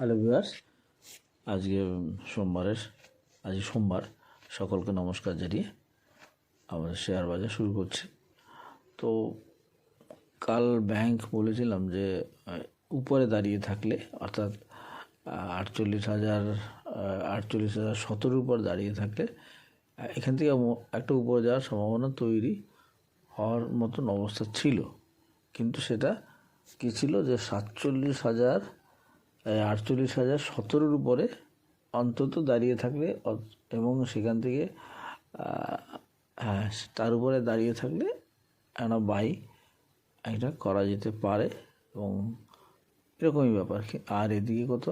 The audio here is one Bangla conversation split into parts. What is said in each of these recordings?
হ্যালো ভিউয়ার্স, আজকে সোমবার সকলকে নমস্কার জানিয়ে আমাদের শেয়ার বাজার শুরু করছি। তো কাল ব্যাংক বলেছিলাম যে উপরে দাঁড়িয়ে থাকলে অর্থাৎ 48,17 উপর দাঁড়িয়ে থাকলে এখান থেকে একটা উপরে যাওয়ার সম্ভাবনা তৈরি হওয়ার মতন অবস্থা ছিল, কিন্তু সেটা কী ছিল যে 48,17 উপরে অন্তত দাঁড়িয়ে থাকলে এবং সেখান থেকে তার উপরে দাঁড়িয়ে থাকলে একটা বাই এটা করা যেতে পারে এবং এরকমই ব্যাপার। আর এদিকে কত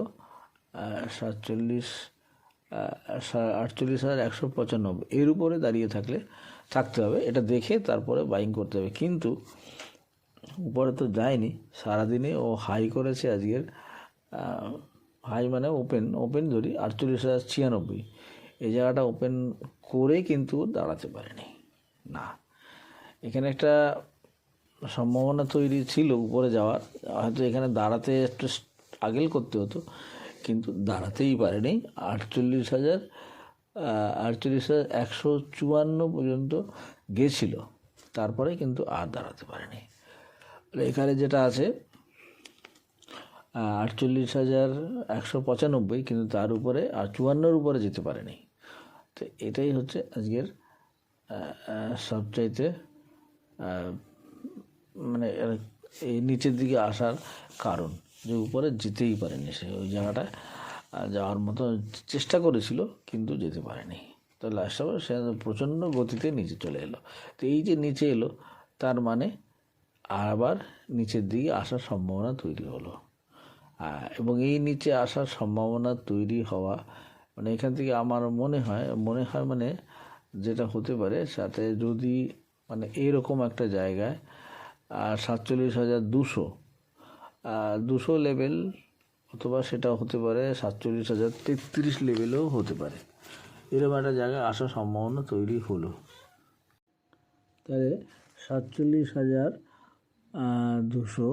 48,195 এর উপরে দাঁড়িয়ে থাকতে হবে, এটা দেখে তারপরে বাইং করতে হবে। কিন্তু উপরে তো যায়নি, সারাদিনে ও হাই করেছে আজকের, হাই মানে ওপেন ধরি 48,096, এই জায়গাটা ওপেন করে কিন্তু দাঁড়াতে পারেনি। না, এখানে একটা সম্ভাবনা তৈরি ছিল উপরে যাওয়ার, হয়তো এখানে দাঁড়াতে একটু আগেল করতে হতো, কিন্তু দাঁড়াতেই পারেনি। 48,154 পর্যন্ত গেছিল, তারপরে কিন্তু আর দাঁড়াতে পারেনি। এখানে যেটা আছে 48,195, কিন্তু তার উপরে আর 54 উপরে যেতে পারেনি। তো এটাই হচ্ছে আজকের সবচাইতে মানে এই নিচের দিকে আসার কারণ, যে উপরে যেতেই পারেনি। সে ওই জায়গাটা যাওয়ার মতো চেষ্টা করেছিল কিন্তু যেতে পারেনি। তো লাস্ট আবার সে প্রচণ্ড গতিতে নিচে চলে এলো। তো এই যে নিচে এলো, তার মানে আবার নিচের দিকে আসার সম্ভাবনা তৈরি হলো। এবং এই নিচে আসার সম্ভাবনা তৈরি হওয়া মানে এখান থেকে আমার মনে হয় মানে যেটা হতে পারে, সাথে যদি মানে এইরকম একটা জায়গায় 47,200 লেভেল, অথবা সেটা হতে পারে 47,033 লেভেলও হতে পারে, এরকম একটা জায়গায় আসার সম্ভাবনা তৈরি হলো। তাহলে 47,200,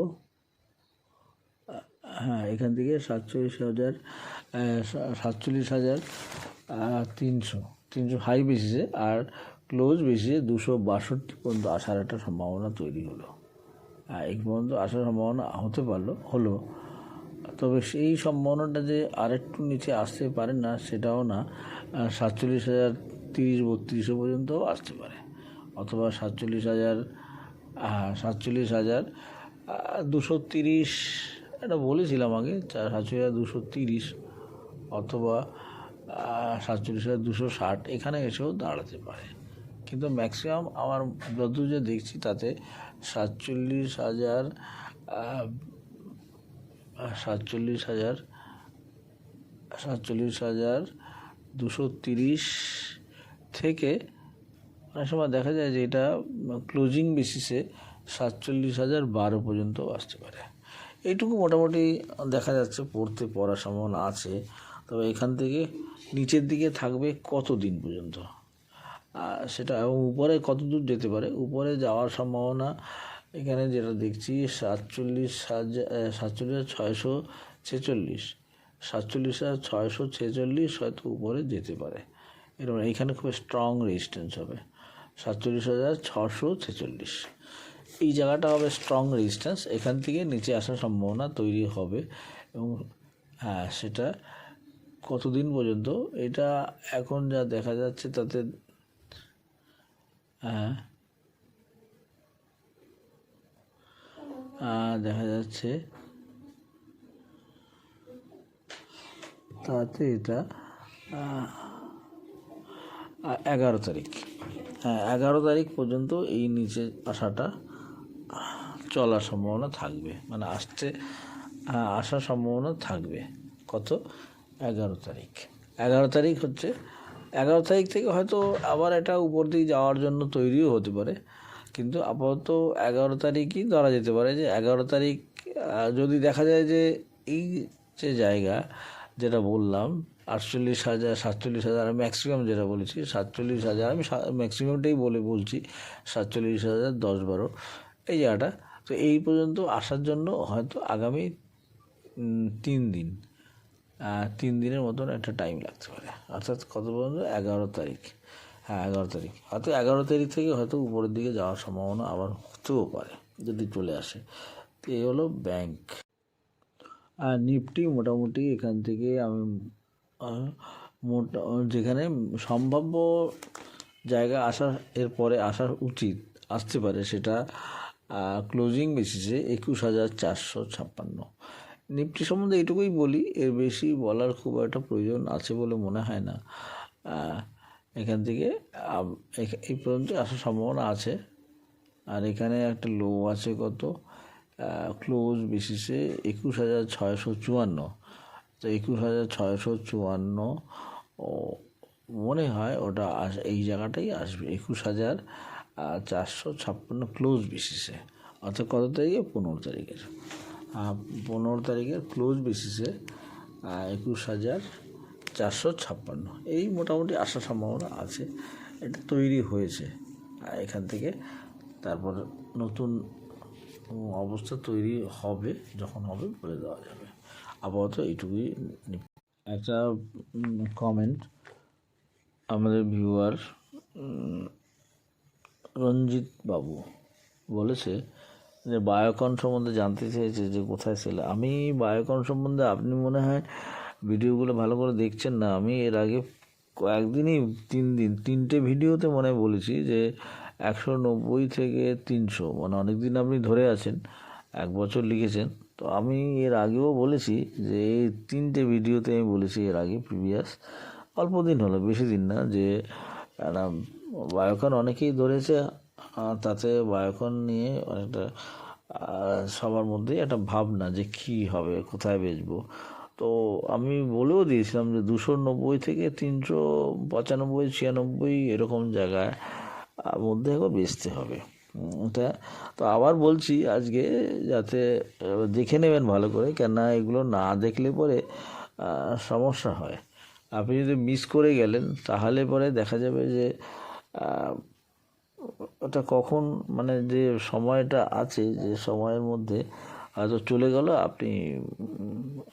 এখান থেকে 47,300 হাই বেসিসে আর ক্লোজ বেসিসে 262 পর্যন্ত আসার একটা সম্ভাবনা তৈরি হলো। এই পর্যন্ত আসার সম্ভাবনা হলো, তবে সেই সম্ভাবনাটা যে আরেকটু নিচে আসতে পারে না সেটাও না, 47,030-32 পর্যন্তও আসতে পারে, অথবা 47,230 এটা বলেছিলাম আগে, 47,230 অথবা 47,260 এখানে এসেও দাঁড়াতে পারে। কিন্তু ম্যাক্সিমাম আমার যতদূর যে দেখছি তাতে 47,230 থেকে অনেক সময় দেখা যায় যে এটা ক্লোজিং বেসিসে 47,012 পর্যন্ত আসতে পারে। এইটুকু মোটামুটি দেখা যাচ্ছে, পড়ার সম্ভাবনা আছে। তবে এখান থেকে নিচের দিকে থাকবে কতদিন পর্যন্ত সেটা, এবং উপরে কত দূর যেতে পারে, উপরে যাওয়ার সম্ভাবনা এখানে যেটা দেখছি 47,646 হয়তো উপরে যেতে পারে। এরকম এইখানে খুব স্ট্রং রেজিস্ট্যান্স হবে 47,646, এই জায়গাটা হবে স্ট্রং রেজিস্ট্যান্স, এখান থেকে নিচে আসার সম্ভাবনা তৈরি হবে। এবং সেটা কতদিন পর্যন্ত, এটা এখন যা দেখা যাচ্ছে তাতে দেখা যাচ্ছে তাতে এটা 11 তারিখ, 11 তারিখ পর্যন্ত এই নিচে আসাটা চলার সম্ভাবনা থাকবে, মানে আসার সম্ভাবনা থাকবে। কত? 11 তারিখ। 11 তারিখ হচ্ছে 11 তারিখ থেকে হয়তো আবার এটা উপর দিকে যাওয়ার জন্য তৈরিও হতে পারে, কিন্তু আপাতত 11 তারিখই ধরা যেতে পারে। যে 11 তারিখ যদি দেখা যায় যে এই যে জায়গা যেটা বললাম 48,000, 47,000, আমি ম্যাক্সিমাম যেটা বলেছি 47,000, আমি ম্যাক্সিমামটাই বলছি 47,010-12 এই জায়গাটা। তো এই পর্যন্ত আসার জন্য হয়তো আগামী 3 দিন 3 দিনের মতন একটা টাইম লাগতে পারে, অর্থাৎ কত পর্যন্ত 11 তারিখ। হ্যাঁ 11 তারিখ, হয়তো 11 তারিখ থেকে হয়তো উপরের দিকে যাওয়ার সম্ভাবনা আবার হতেও পারে যদি চলে আসে। তো এই হলো ব্যাংক। আর নিফটি মোটামুটি এখান থেকে আমি মোটা যেখানে সম্ভাব্য জায়গা আসার এরপরে আসার উচিত আসতে পারে সেটা ক্লোজিং বেসিসে 21,456। নিফটি সম্বন্ধে এটুকুই বলি, এর বেশি বলার খুব একটা প্রয়োজন আছে বলে মনে হয় না। এখান থেকে এই পর্যন্ত আসার সম্ভাবনা আছে। আর এখানে একটা লো আছে কত, ক্লোজ বেসিসে 21,654। তো 21,654 মনে হয় ওটা এই জায়গাটাই আসবে, 21,456 ক্লোজ বেসিসে, অর্থাৎ কত তারিখে, 15 তারিখের। 15 তারিখের ক্লোজ বেসিসে 21,456 এই মোটামুটি আসার সম্ভাবনা আছে। এটা তৈরি হয়েছে এখান থেকে, তারপর নতুন অবস্থা তৈরি হবে, যখন হবে বলে দেওয়া যাবে। আপাতত এইটুকুই। একটা কমেন্ট আমাদের ভিউয়ার রঞ্জিত বাবু বলেছে যে বায়োকন সম্বন্ধে জানতে চেয়েছে যে কোথায় ছিল। আমি বায়োকন সম্বন্ধে, আপনি মনে হয় ভিডিওগুলো ভালো করে দেখছেন না। আমি এর আগে কয়েকদিনই 3 ভিডিওতে মনে হয় বলেছি যে 190 থেকে 300, মানে অনেক দিন আপনি ধরে আছেন, 1 বছর লিখেছেন। তো আমি এর আগেও বলেছি যে এই 3 ভিডিওতে আমি বলেছি এর আগে, প্রিভিয়াস অল্প দিন হলো, বেশি দিন না, যে বায়োকন অনেকেই ধরেছে। তাতে বায়োকন নিয়ে অনেকটা সবার মধ্যেই একটা ভাবনা যে কী হবে, কোথায় বেচবো। তো আমি বলেও দিয়েছিলাম যে 290 থেকে 395, 96 এরকম জায়গায় মধ্যে একবার বেচতে হবে। এটা তো আবার বলছি আজকে, যাতে দেখে নেবেন ভালো করে, কেননা এগুলো না দেখলে পরে সমস্যা হয়। আপনি যদি মিস করে গেলেন তাহলে পরে দেখা যাবে যে ওটা কখন, মানে যে সময়টা আছে, যে সময়ের মধ্যে হয়তো চলে গেল, আপনি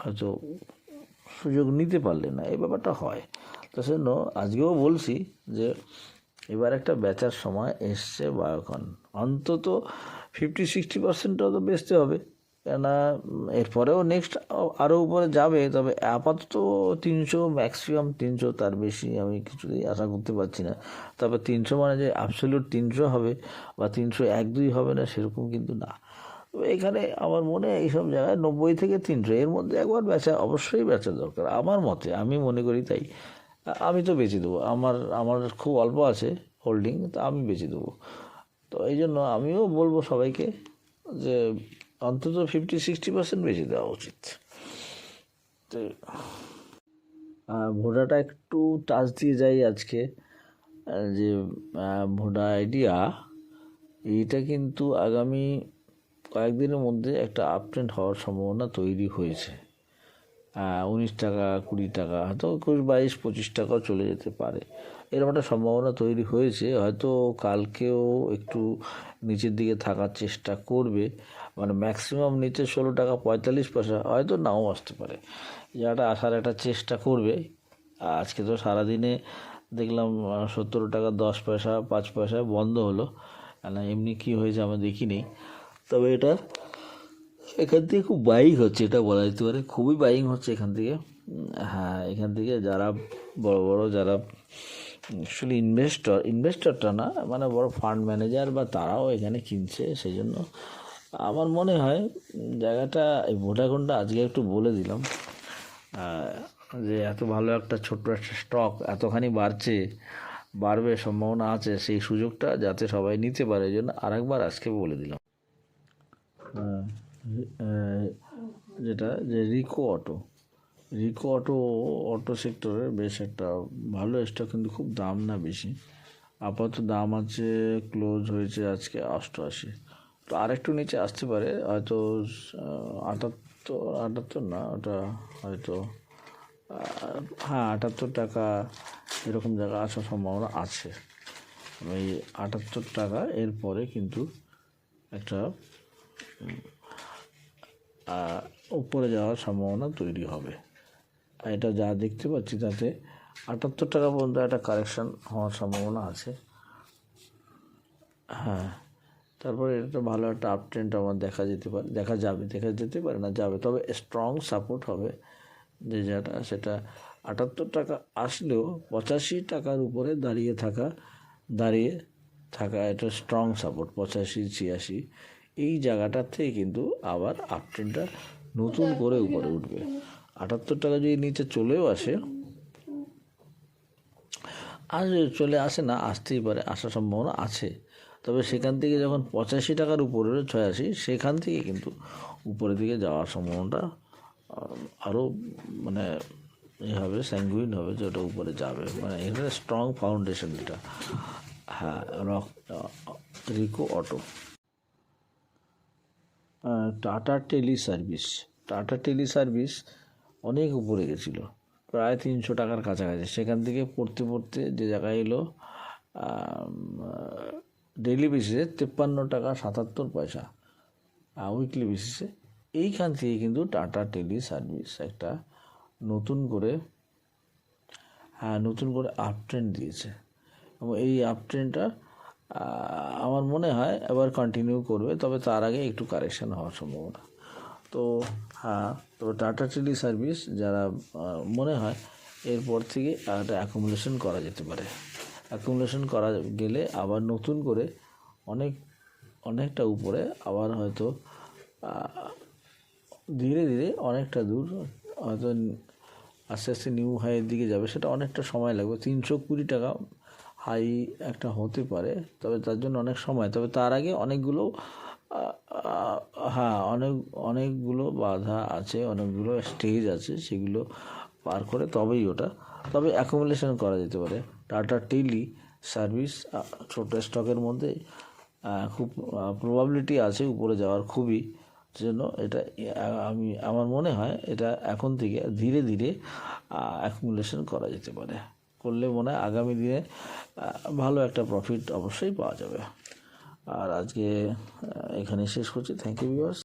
হয়তো সুযোগ নিতে পারলেন না, এই ব্যাপারটা হয়। তো সেজন্য আজকেও বলছি যে এবার একটা বেচার সময় এসছে বায়োকন, অন্তত 50-60% তো বেচতে হবে, কেননা এরপরেও নেক্সট আরও উপরে যাবে। তবে আপাতত 300, ম্যাক্সিমাম 300, তার বেশি আমি কিছুতেই আশা করতে পারছি না। তবে 300 মানে যে অ্যাবসলিউট 300 হবে বা 301-2 হবে না, সেরকম কিন্তু না। তো এখানে আমার মনে হয় এইসব জায়গায় 90 থেকে 300 এর মধ্যে একবার অবশ্যই বেচা দরকার আমার মতে, আমি মনে করি তাই। আমি তো বেচে দেবো, আমার খুব অল্প আছে হোল্ডিং, তো আমি বেচে দেবো। তো এই জন্য আমিও বলবো সবাইকে যে অন্তত 50-60% বেশি দেওয়া উচিত। তো ভোডাটা একটু টাচ দিয়ে যাই আজকে, যে ভোডা আইডিয়া এইটা কিন্তু আগামী কয়েকদিনের মধ্যে একটা আপ ট্রেন্ড হওয়ার সম্ভাবনা তৈরি হয়েছে। 19 টাকা, 20 টাকা, হয়তো 21, 22, 25 টাকাও চলে যেতে পারে, এরকম একটা সম্ভাবনা তৈরি হয়েছে। হয়তো কালকেও একটু নিচের দিকে থাকার চেষ্টা করবে, মানে ম্যাক্সিমাম নিচে 16 টাকা 45 পয়সা, হয়তো নাও আসতে পারে, যেটা আসার একটা চেষ্টা করবে। আজকে তো সারাদিনে দেখলাম 17 টাকা 10 পয়সা 5 পয়সা বন্ধ হলো, না এমনি কী হয়েছে আমরা দেখিনি। তবে এটা এখান থেকে খুব বাইং হচ্ছে, এটা বলা যেতে পারে, খুবই বাইং হচ্ছে এখান থেকে। হ্যাঁ, এখান থেকে যারা বড় বড়, যারা অ্যাকচুয়ালি ইনভেস্টরটা না, মানে বড় ফান্ড ম্যানেজার বা তারাও এখানে কিনছে। সেই জন্য আমার মনে হয় জায়গাটা, এই ভোডাফোনটা আজকে একটু বলে দিলাম যে এত ভালো একটা ছোট্ট একটা স্টক এতখানি বাড়বে সম্ভাবনা আছে, সেই সুযোগটা যাতে সবাই নিতে পারে, এই জন্য আরেকবার আজকে বলে দিলাম। যেটা যে রিকো অটো সেক্টরের বেশ একটা ভালো স্টক, কিন্তু খুব দাম না বেশি। আপাতত দাম আছে, ক্লোজ হয়েছে আজকে 88। তো আরেকটু নিচে আসতে পারে, হয়তো 78 না, ওটা হয়তো 78 টাকা এরকম জায়গা আসার সম্ভাবনা আছে। এই 78 টাকা এরপরে কিন্তু একটা উপরে যাওয়ার সম্ভাবনা তৈরি হবে। এটা যা দেখতে পাচ্ছি তাতে 78 টাকা পর্যন্ত একটা কারেকশান হওয়ার সম্ভাবনা আছে। হ্যাঁ, তারপরে এটা ভালো একটা আপ ট্রেন্ড আমার দেখা যেতে পারে না যাবে, তবে স্ট্রং সাপোর্ট হবে যে যেটা সেটা 78 টাকা আসলেও 85 টাকার উপরে দাঁড়িয়ে থাকা এটা স্ট্রং সাপোর্ট। 85-86 এই জায়গাটার থেকে কিন্তু আবার আপ ট্রেন্ডটা নতুন করে উপরে উঠবে। 78 টাকা যদি নিচে চলেও আসে চলে আসে না, আসতেই পারে, আসার সম্ভাবনা আছে, তবে সেখান থেকে যখন 85 টাকার উপরে 86 সেখান থেকে কিন্তু উপরের দিকে যাওয়ার সম্ভাবনাটা আরও মানে হবে, স্যাঙ্গুইন হবে যে ওটা উপরে যাবে, মানে এখানে স্ট্রং ফাউন্ডেশন এটা। হ্যাঁ, রিকো অটো, টাটা টেলি সার্ভিস অনেক উপরে গেছিলো, প্রায় 300 টাকার কাছাকাছি। সেখান থেকে পড়তে যে জায়গায় এলো ডেইলি বেসিসে 53 টাকা 77 পয়সা, উইকলি বেসিসে। এইখান থেকে কিন্তু টাটা টেলি সার্ভিস একটা নতুন করে আপ ট্রেন্ড দিয়েছে, এবং এই আপ ট্রেন্ডটা আমার মনে হয় এবার কন্টিনিউ করবে, তবে তার আগে একটু কারেকশান হওয়ার সম্ভাবনা। তো তো টাটা টেলি সার্ভিস যারা মনে হয় এরপর থেকে একটা অ্যাকুমুলেশন করা যেতে পারে। অ্যাকুমুলেশন করা গেলে আবার নতুন করে অনেকটা উপরে আবার হয়তো ধীরে ধীরে অনেকটা দূর হয়তো আস্তে আস্তে নিউ হাইয়ের দিকে যাবে, সেটা অনেকটা সময় লাগবে। 320 টাকা হাই একটা হতে পারে, তবে তার জন্য অনেক সময়, তবে তার আগে অনেকগুলো অনেকগুলো বাধা আছে, অনেকগুলো স্টেজ আছে, সেগুলো পার করে তবেই তবে অ্যাকুমুলেশন করা যেতে পারে। টাটা টেলি সার্ভিস ছোট স্টকের মধ্যে খুব প্রবাবিলিটি আছে উপরে যাওয়ার খুবই, জন্য এটা আমার মনে হয় এটা এখন থেকে ধীরে ধীরে অ্যাকুমুলেশন করা যেতে পারে, করলে মনে হয় আগামী দিনে ভালো একটা প্রফিট অবশ্যই পাওয়া যাবে। আর আজকে এখানে শেষ করছি। Thank you viewers.